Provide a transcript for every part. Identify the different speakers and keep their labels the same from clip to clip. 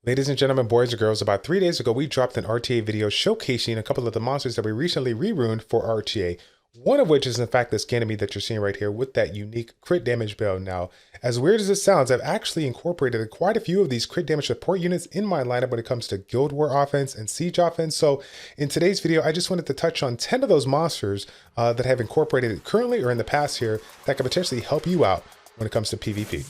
Speaker 1: Ladies and gentlemen, boys and girls, about 3 days ago, we dropped an RTA video showcasing a couple of the monsters that we recently re-runed for RTA. One of which is in fact this Ganymede that you're seeing right here with that unique crit damage build. Now, as weird as it sounds, I've actually incorporated quite a few of these crit damage support units in my lineup when it comes to Guild War offense and Siege offense. So in today's video, I just wanted to touch on 10 of those monsters that have incorporated it currently or in the past here that could potentially help you out when it comes to PvP.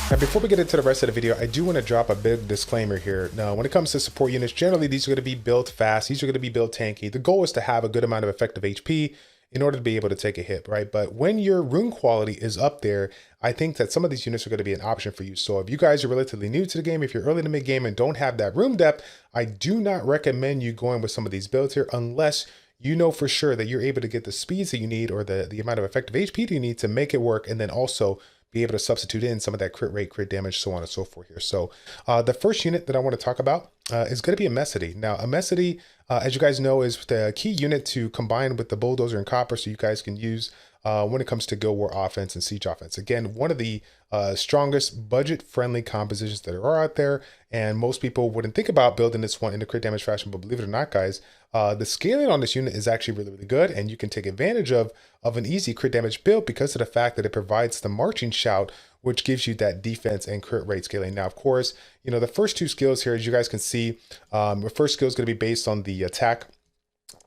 Speaker 1: Now, before we get into the rest of the video, I do want to drop a big disclaimer here. Now, when it comes to support units, generally these are going to be built fast. These are going to be built tanky. The goal is to have a good amount of effective HP in order to be able to take a hit, right? But when your rune quality is up there, I think that some of these units are going to be an option for you. So if you guys are relatively new to the game, if you're early to mid game and don't have that rune depth, I do not recommend you going with some of these builds here unless you know for sure that you're able to get the speeds that you need or the amount of effective HP that you need to make it work, and then also be able to substitute in some of that crit rate, crit damage, so on and so forth here. So the first unit that I want to talk about is going to be a Messity. Now, a Messity, as you guys know, is the key unit to combine with the Bulldozer and Copper, so you guys can use when it comes to Guild War offense and Siege offense. Again, one of the strongest budget-friendly compositions that are out there, and most people wouldn't think about building this one in a crit damage fashion, but believe it or not, guys, the scaling on this unit is actually really, really good, and you can take advantage of an easy crit damage build because of the fact that it provides the marching shout, which gives you that defense and crit rate scaling. Now, of course, you know, the first two skills here, as you guys can see, the first skill is going to be based on the attack,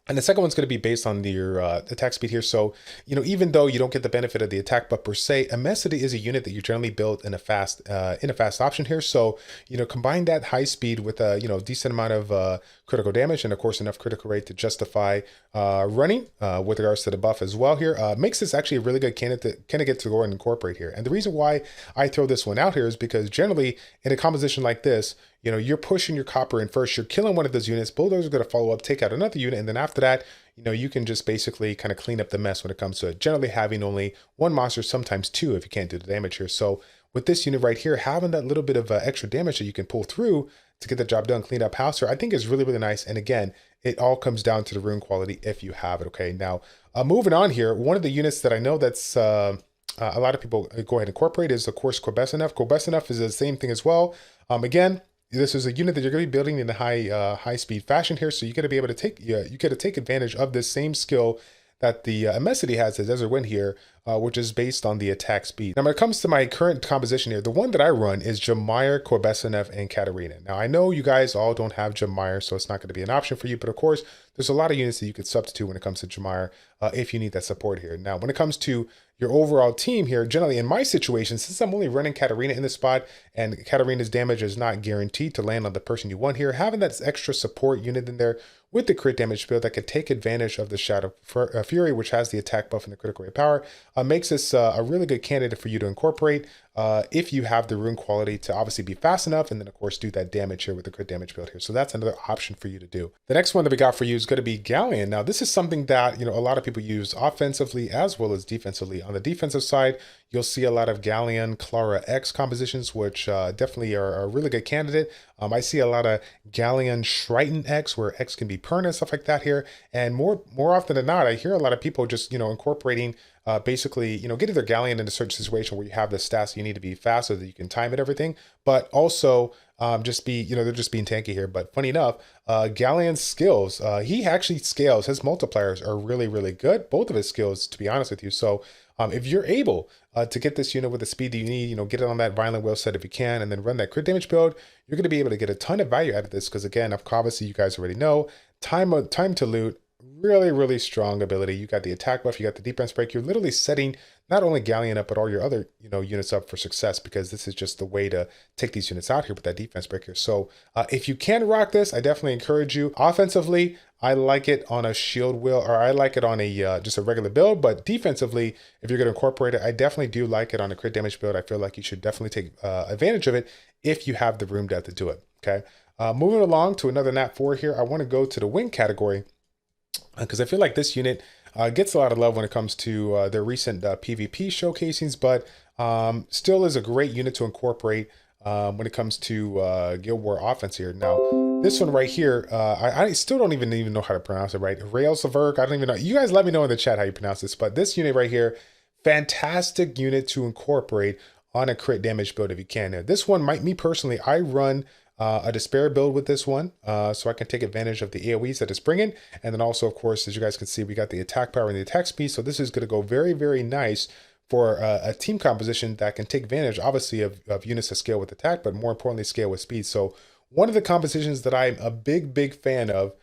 Speaker 1: and the second one's going to be based on your attack speed here. So, you know, even though you don't get the benefit of the attack buff per se, a Messity is a unit that you generally build in a fast option here. So, you know, combine that high speed with a, you know, decent amount of critical damage and of course enough critical rate to justify running with regards to the buff as well here. Makes this actually a really good candidate to go and incorporate here. And the reason why I throw this one out here is because generally in a composition like this, you know, you're pushing your copper in first, you're killing one of those units, Bulldozer is going to follow up, take out another unit, and then after that, you know, you can just basically kind of clean up the mess when it comes to it. Generally having only one monster, sometimes two if you can't do the damage here. So with this unit right here, having that little bit of extra damage that you can pull through to get the job done, clean up house here, I think is really, really nice. And again, it all comes down to the rune quality if you have it. Okay, now moving on here, one of the units that I know that's a lot of people go ahead and incorporate is of course Corbesinef. Corbesinef is the same thing as well. Again, this is a unit that you're going to be building in a high speed fashion here, so you got to be able to take advantage of this same skill that the Messity has, the Desert Wind here, which is based on the attack speed. Now, when it comes to my current composition here, the one that I run is Jamire, Corbesinef, and Katarina. Now, I know you guys all don't have Jamire, so it's not going to be an option for you, but of course, there's a lot of units that you could substitute when it comes to Jamire if you need that support here. Now, when it comes to your overall team here, generally in my situation, since I'm only running Katarina in this spot and Katarina's damage is not guaranteed to land on the person you want here, having that extra support unit in there with the crit damage build that could take advantage of the Shadow Fury, which has the attack buff and the critical rate power, makes this a really good candidate for you to incorporate if you have the rune quality to obviously be fast enough, and then of course do that damage here with the crit damage build here. So that's another option for you to do. The next one that we got for you is going to be Galleon. Now, this is something that, you know, a lot of people use offensively as well as defensively. On the defensive side, you'll see a lot of Galleon, Clara X compositions, which definitely are a really good candidate. I see a lot of Galleon, Shriton X, where X can be permanent and stuff like that here. And more often than not, I hear a lot of people just, you know, incorporating basically, you know, getting their Galleon in a certain situation where you have the stats you need to be fast so that you can time it, everything, but also just be, you know, they're just being tanky here. But funny enough, Galleon's skills, he actually scales, his multipliers are really, really good. Both of his skills, to be honest with you. So if you're able to get this unit with the speed that you need, you know, get it on that violent will set if you can, and then run that crit damage build, you're going to be able to get a ton of value out of this. Because again, obviously you guys already know, time to loot, really, really strong ability. You got the attack buff, you got the defense break. You're literally setting not only Galleon up, but all your other, you know, units up for success, because this is just the way to take these units out here with that defense break here. So if you can rock this, I definitely encourage you. Offensively, I like it on a shield wheel, or I like it on a just a regular build. But defensively, if you're going to incorporate it, I definitely do like it on a crit damage build. I feel like you should definitely take advantage of it if you have the room depth to do it. Okay, moving along to another Nat 4 here, I want to go to the wing category because I feel like this unit gets a lot of love when it comes to their recent PvP showcasings, but still is a great unit to incorporate when it comes to Guild War offense here. Now, this one right here, I still don't even know how to pronounce it right. Railsverk, I don't even know. You guys let me know in the chat how you pronounce this, but this unit right here fantastic unit to incorporate on a crit damage build if you can. Now, this one me personally, I run a despair build with this one, so I can take advantage of the AoEs that it's bringing. And then also, of course, as you guys can see, we got the attack power and the attack speed. So this is going to go very, very nice for a team composition that can take advantage, obviously, of units that scale with attack, but more importantly, scale with speed. So one of the compositions that I'm a big fan of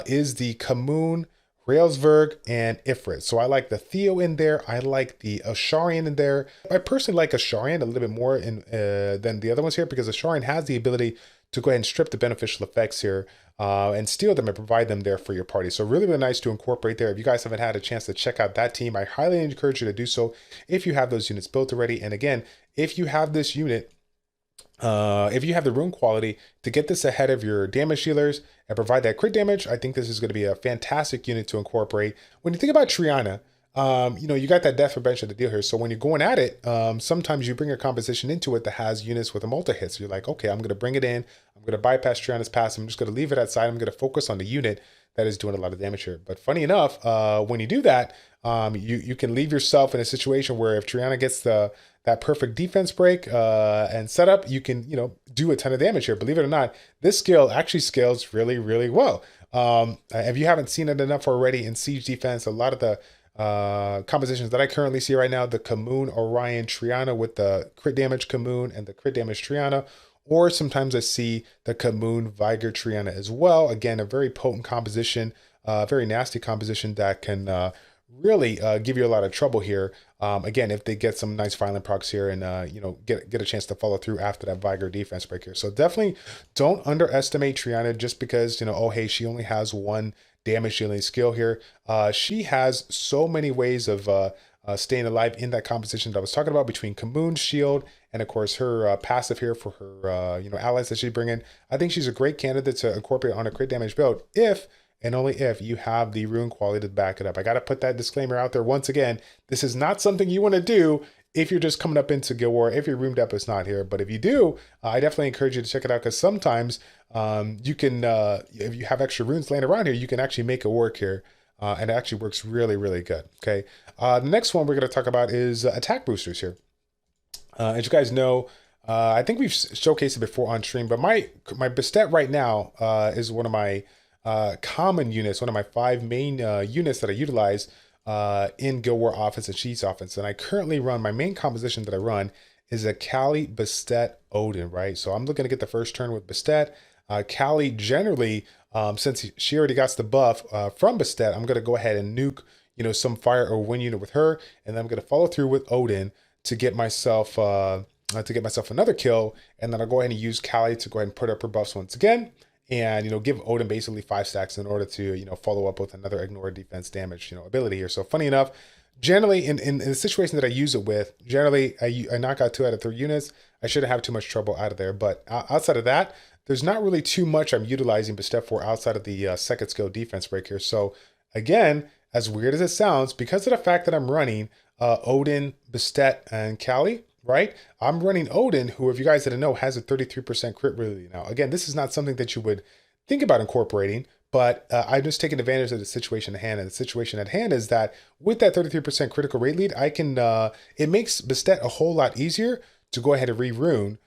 Speaker 1: is the Kamoon, Railsberg, and Ifrit. So I like the Theo in there. I like the Asharian in there. I personally like Asharian a little bit more than the other ones here, because Asharian has the ability to go ahead and strip the beneficial effects here and steal them and provide them there for your party. So really, really nice to incorporate there. If you guys haven't had a chance to check out that team, I highly encourage you to do so if you have those units built already. And again, if you have this unit, if you have the rune quality to get this ahead of your damage dealers and provide that crit damage, I think this is going to be a fantastic unit to incorporate. When you think about Triana, you know, you got that death prevention to deal here. So when you're going at it, sometimes you bring a composition into it that has units with a multi-hit. So you're like, okay, I'm going to bring it in. I'm going to bypass Triana's pass. I'm just going to leave it outside. I'm going to focus on the unit that is doing a lot of damage here. But funny enough, when you do that, you can leave yourself in a situation where if Triana gets that perfect defense break and setup, you can, you know, do a ton of damage here. Believe it or not, this skill actually scales really, really well. If you haven't seen it enough already in siege defense, a lot of the compositions that I currently see right now, the Kamoon Orion Triana with the crit damage Kamoon and the crit damage Triana, or sometimes I see the Kamoon Viger Triana as well. Again, a very potent composition, very nasty composition that can really give you a lot of trouble here. Again, if they get some nice violent procs here and you know, get a chance to follow through after that Viger defense break here. So definitely don't underestimate Triana just because, you know, oh hey, she only has one damage dealing skill here. She has so many ways of staying alive in that composition that I was talking about, between Kamoon's shield and of course her passive here for her you know, allies that she's bringing. I think she's a great candidate to incorporate on a crit damage build if and only if you have the rune quality to back it up. I got to put that disclaimer out there once again. This is not something you want to do if you're just coming up into Guild War, if your rune depth is not here. But if you do, I definitely encourage you to check it out, because sometimes you can, if you have extra runes laying around here, you can actually make it work here. And it actually works really, really good. Okay. The next one we're going to talk about is attack boosters here. As you guys know, I think we've showcased it before on stream, but my Bastet right now is one of my common units, one of my 5 main units that I utilize in Guild War offense and Sheets offense. And I currently run, my main composition that I run is a Cali, Bastet, Odin, right? So I'm looking to get the first turn with Bastet. Cali generally, since she already got the buff from Bastet, I'm going to go ahead and nuke, you know, some fire or wind unit with her. And then I'm going to follow through with Odin to get myself another kill. And then I'll go ahead and use Cali to go ahead and put up her buffs once again. And, you know, give Odin basically 5 stacks in order to, you know, follow up with another ignore defense damage, you know, ability here. So funny enough, generally in the situation that I use it with, generally I knock out 2 out of 3 units. I shouldn't have too much trouble out of there. But outside of that, there's not really too much I'm utilizing Bastet for outside of the second skill defense break here. So again, as weird as it sounds, because of the fact that I'm running Odin, Bastet, and Cali, right? I'm running Odin, who, if you guys didn't know, has a 33% crit rate now. Again, this is not something that you would think about incorporating, but I'm just taking advantage of the situation at hand. And the situation at hand is that with that 33% critical rate lead, I can, it makes Bastet a whole lot easier to go ahead and re-rune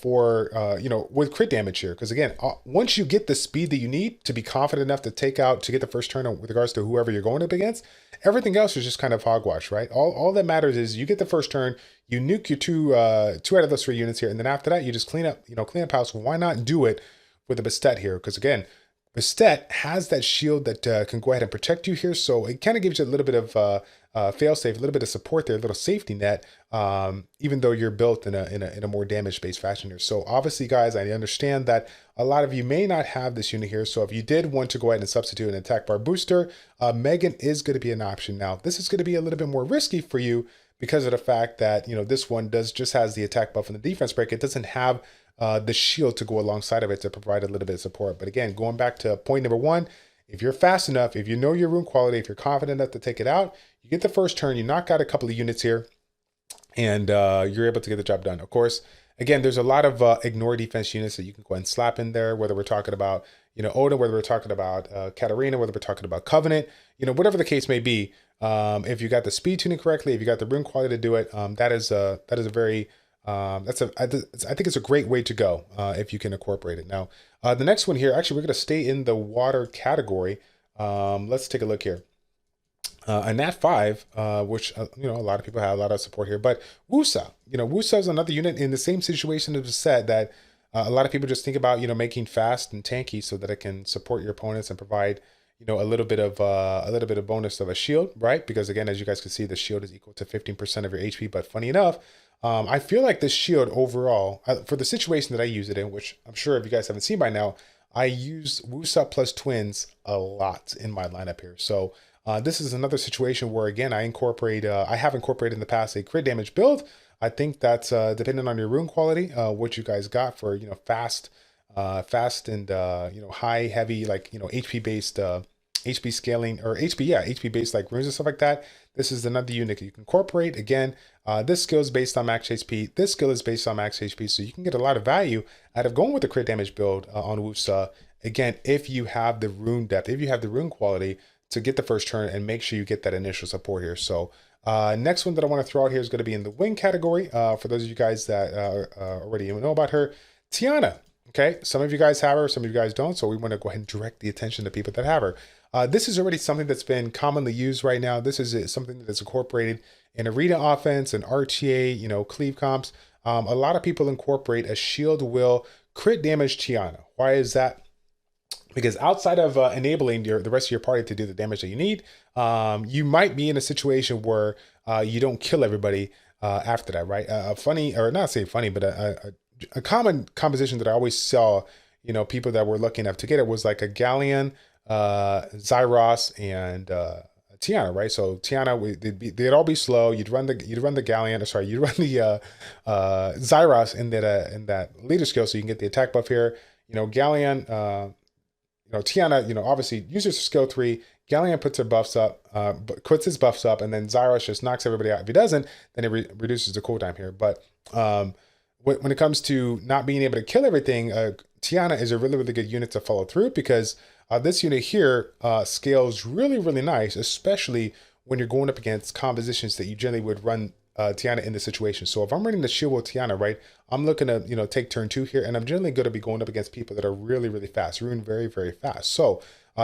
Speaker 1: for, you know, with crit damage here. Because again, once you get the speed that you need to be confident enough to get the first turn with regards to whoever you're going up against, everything else is just kind of hogwash, right? All that matters is you get the first turn, you nuke your two out of those 3 units here, and then after that, you just clean up house. Why not do it with the Bastet here? Because again, Bastet has that shield that can go ahead and protect you here, so it kind of gives you a little bit of fail-safe, a little bit of support there, a little safety net, even though you're built in a more damage-based fashion here. So obviously, guys, I understand that a lot of you may not have this unit here, so if you did want to go ahead and substitute an attack bar booster, Megan is going to be an option. Now, this is going to be a little bit more risky for you because of the fact that, you know, this one just has the attack buff and the defense break. It doesn't have the shield to go alongside of it to provide a little bit of support. But again, going back to point number 1, if you're fast enough, if you know your rune quality, if you're confident enough to take it out, you get the first turn, you knock out a couple of units here, and you're able to get the job done. Of course, again, there's a lot of ignore defense units that you can go ahead and slap in there, whether we're talking about, you know, Odin, whether we're talking about Katarina, whether we're talking about Covenant, you know, whatever the case may be. If you got the speed tuning correctly, if you got the rune quality to do it, that is a very I think it's a great way to go if you can incorporate it. Now, the next one here, actually, we're going to stay in the water category. Let's take a look here. A Nat 5, which you know, a lot of people have a lot of support here, but Wusa, you know, Wusa is another unit in the same situation as the set that a lot of people just think about, you know, making fast and tanky so that it can support your opponents and provide, you know, a little bit of bonus of a shield, right? Because again, as you guys can see, the shield is equal to 15% of your HP. But funny enough, I feel like this shield overall, for the situation that I use it in, which I'm sure if you guys haven't seen by now, I use Wusa plus twins a lot in my lineup here. So this is another situation where, again, I have incorporated in the past a crit damage build. I think that's depending on your rune quality, what you guys got for, you know, fast and, you know, high, heavy, like, you know, HP based, HP scaling or HP based like runes and stuff like that. This is another unit you can incorporate. Again, this skill is based on max HP. This skill is based on max HP. So you can get a lot of value out of going with the crit damage build on Wusa. Again, if you have the rune depth, if you have the rune quality to get the first turn and make sure you get that initial support here. So next one that I want to throw out here is going to be in the wing category. For those of you guys that already know about her, Tiana. Okay, some of you guys have her, some of you guys don't. So we want to go ahead and direct the attention to people that have her. This is already something that's been commonly used right now. This is something that's incorporated in arena offense and RTA, you know, cleave comps. A lot of people incorporate a shield will crit damage Tiana. Why is that? Because outside of enabling the rest of your party to do the damage that you need, you might be in a situation where you don't kill everybody after that, right? Funny, or not say funny, but a common composition that I always saw, you know, people that were lucky enough to get it was like a Galleon, Zyros, and Tiana, right? So Tiana, they'd all be slow. You'd run the Galleon, sorry, you'd run the Zyros in that leader skill, so you can get the attack buff here. You know, Galleon, you know, Tiana, you know, obviously uses skill 3. Galleon puts her buffs up, puts his buffs up, and then Zyros just knocks everybody out. If he doesn't, then it reduces the cooldown here. But when it comes to not being able to kill everything, Tiana is a really, really good unit to follow through, because this unit here scales really, really nice, especially when you're going up against compositions that you generally would run Tiana in this situation. So if I'm running the shield with Tiana, right, I'm looking to, you know, take turn 2 here, and I'm generally going to be going up against people that are really, really fast, rune very, very fast. So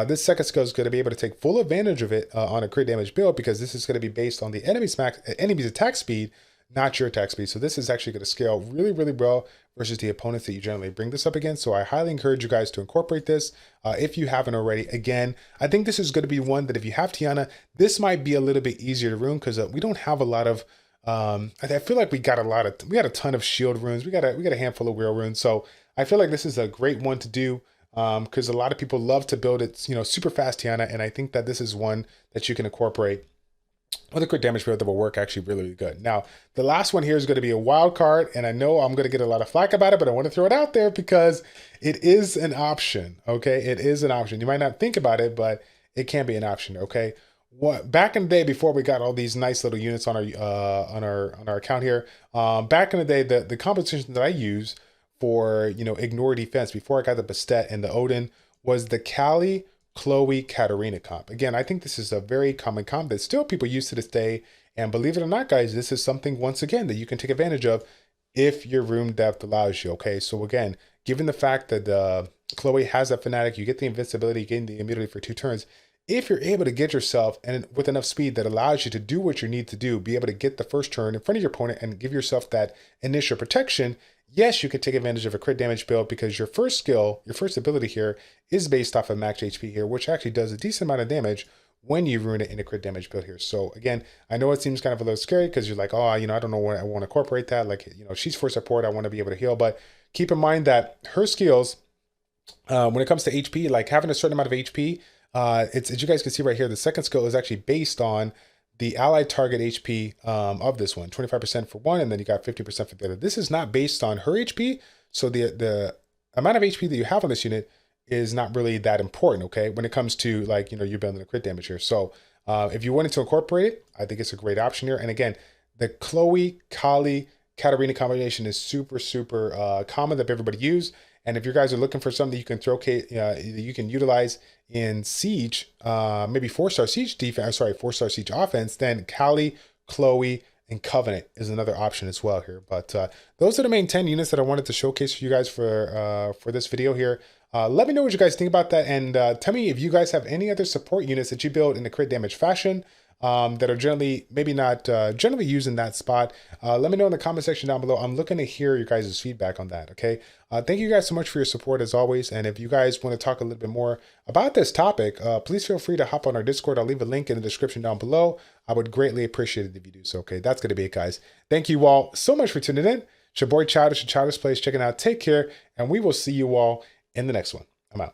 Speaker 1: this second skill is going to be able to take full advantage of it on a crit damage build, because this is going to be based on the enemy's attack speed, not your attack speed. So this is actually going to scale really, really well versus the opponents that you generally bring this up against. So I highly encourage you guys to incorporate this if you haven't already. Again, I think this is going to be one that if you have Tiana, this might be a little bit easier to rune, because we don't have a lot of I feel like we had a ton of shield runes. We got a handful of wheel runes. So I feel like this is a great one to do, because a lot of people love to build it, you know, super fast Tiana, and I think that this is one that you can incorporate with a crit damage build that will work actually really, really good. Now, the last one here is going to be a wild card, and I know I'm going to get a lot of flack about it, but I want to throw it out there because it is an option. Okay, it is an option. You might not think about it, but it can be an option. Okay. Back in the day, before we got all these nice little units on our account here, back in the day, the composition that I use for, you know, ignore defense before I got the Bastet and the Odin was the Cali, Chloe, Katarina comp. Again, I think this is a very common comp that still people use to this day, and believe it or not, guys, this is something once again that you can take advantage of if your rune depth allows you. Okay, so again, given the fact that Chloe has a fanatic, you get the invincibility, gain the immunity for 2 turns. If you're able to get yourself and with enough speed that allows you to do what you need to do, be able to get the first turn in front of your opponent and give yourself that initial protection, yes, you can take advantage of a crit damage build, because your first skill, your first ability here is based off of max HP here, which actually does a decent amount of damage when you ruin it in a crit damage build here. So again, I know it seems kind of a little scary because you're like, oh, you know, I don't know when I want to incorporate that. Like, you know, she's for support, I want to be able to heal, but keep in mind that her skills, when it comes to HP, like having a certain amount of HP, it's, as you guys can see right here, the second skill is actually based on the allied target HP of this one, 25% for one, and then you got 50% for the other. This is not based on her HP, so the amount of HP that you have on this unit is not really that important, okay, when it comes to, like, you know, you're building a crit damage here. So if you wanted to incorporate it, I think it's a great option here. And again, the Chloe, Cali, Katarina combination is super, super common that everybody use. And if you guys are looking for something you can you can utilize in Siege, maybe 4-star Siege defense, sorry, 4-star Siege offense, then Cali, Chloe, and Covenant is another option as well here. But those are the main 10 units that I wanted to showcase for you guys for this video here. Let me know what you guys think about that, and tell me if you guys have any other support units that you build in a crit damage fashion that are generally, maybe not generally used in that spot. Let me know in the comment section down below. I'm looking to hear your guys' feedback on that, okay? Thank you guys so much for your support as always, and if you guys want to talk a little bit more about this topic, please feel free to hop on our Discord. I'll leave a link in the description down below. I would greatly appreciate it if you do so, okay? That's going to be it, guys. Thank you all so much for tuning in. It's your boy Childish and Childish Plays checking out. Take care, and we will see you all in the next one. I'm out.